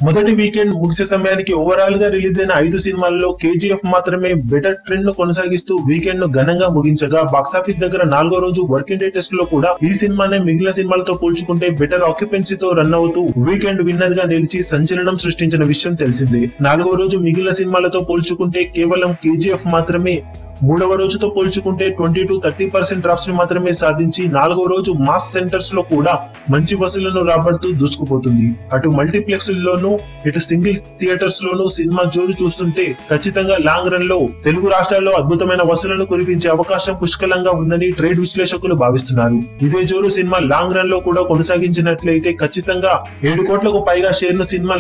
మొదటి వీకెండ్ ముగిసే సమయానికి ఓవరాల్ గా రిలీజ్ అయిన 5 సినిమాల్లో కేజీఎఫ్ మాత్రమే బెటర్ ట్రెండ్ ను కొనసాగిస్తూ వీకెండ్ ను ఘనంగా ముగించగా బాక్సాఫీస్ దగ్గర 4వ రోజు వర్కింగ్ డే టెస్ట్ లో కూడా ఈ సినిమానే మిగిలిన సినిమాలతో పోల్చుకుంటే బెటర్ ఆక్యుపెన్సీతో రన్ అవుతూ వీకెండ్ విన్నర్ గా నిలిచి సంచలనం సృష్టించిన విషయం తెలిసిందే. 4వ రోజు మిగిలిన సినిమాలతో పోల్చుకుంటే కేవలం కేజీఎఫ్ మాత్రమే 3వ రోజుతో పోల్చుకుంటే 20-30% డ్రాప్స్ ని మాత్రమే సాధించి 4వ రోజు మాస్ సెంటర్స్ లో కూడా మంచి వసూళ్లను రాబడుతూ దూసుకుపోతుంది. అటు మల్టీప్లెక్స్ లోనూ ఇటు సింగిల్ థియేటర్స్ లోనూ సినిమా జోరు చూస్తుంటే ఖచ్చితంగా లాంగ్ రన్ లో తెలుగు రాష్ట్రాల్లో అద్భుతమైన వసూళ్లను కురిపించే అవకాశం పుష్కలంగా ఉందని ట్రేడ్ విశ్లేషకులు భావిస్తున్నారు. ఇదే జోరు సినిమా లాంగ్ రన్ లో కూడా కొనసాగించినట్లయితే ఖచ్చితంగా 7 కోట్లకు పైగా షేర్ ను సినిమా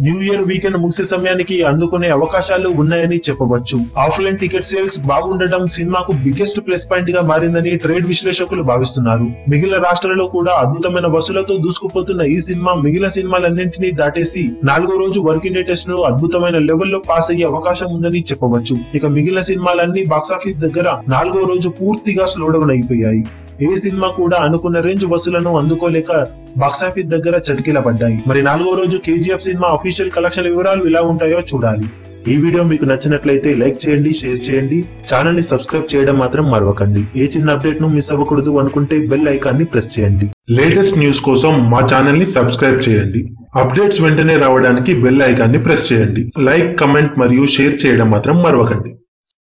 న్యూ ఇయర్ వీకెండ్ ముగిసే సమయానికి అందుకునే అవకాశాలు ఉన్నాయని చెప్పవచ్చు. ఆఫ్లైన్ టికెట్ సేల్స్ బాగుండటం సినిమాకు బిగ్గెస్ట్ ప్లస్ పాయింట్ గా మారిందని ట్రేడ్ విశ్లేషకులు భావిస్తున్నారు. మిగిలిన రాష్ట్రాలలో కూడా అద్భుతమైన వసూలతో దూసుకుపోతున్న ఈ సినిమా మిగిలిన సినిమాలన్నింటినీ దాటేసి 4వ రోజు వర్కింగ్ డే టెస్ట్ ను అద్భుతమైన లెవెల్లో పాస్ అయ్యే అవకాశం ఉందని చెప్పవచ్చు. ఇక మిగిలిన సినిమాలన్నీ బాక్సాఫీస్ దగ్గర 4వ రోజు పూర్తిగా స్లో డౌన్ అయిపోయాయి. ఏ సినిమా కూడా అనుకున్న రేంజ్ వసూలను అందుకోలేక బాక్సాఫీస్ దగ్గర చతికిలబడ్డాయి. మరి 4వ రోజు కేజీఎఫ్ సినిమా అఫీషియల్ కలెక్షన్ వివరాలు ఎలా ఉంటాయో చూడాలి. ఈ వీడియో మీకు నచ్చినట్లయితే లైక్ చేయండి, షేర్ చేయండి, ఛానల్ ని సబ్స్క్రైబ్ చేయడం మాత్రం మరవకండి. ఏ చిన్న అప్డేట్ ను మిస్ అవ్వకూడదు అనుకుంటే బెల్ ఐకాన్ ని ప్రెస్ చేయండి. లేటెస్ట్ న్యూస్ కోసం మా ఛానల్ ని సబ్స్క్రైబ్ చేయండి. అప్డేట్స్ వెంటనే రావడానికి బెల్ ఐకాన్ ని ప్రెస్ చేయండి. లైక్, కమెంట్ మరియు షేర్ చేయడం మాత్రం మరవకండి.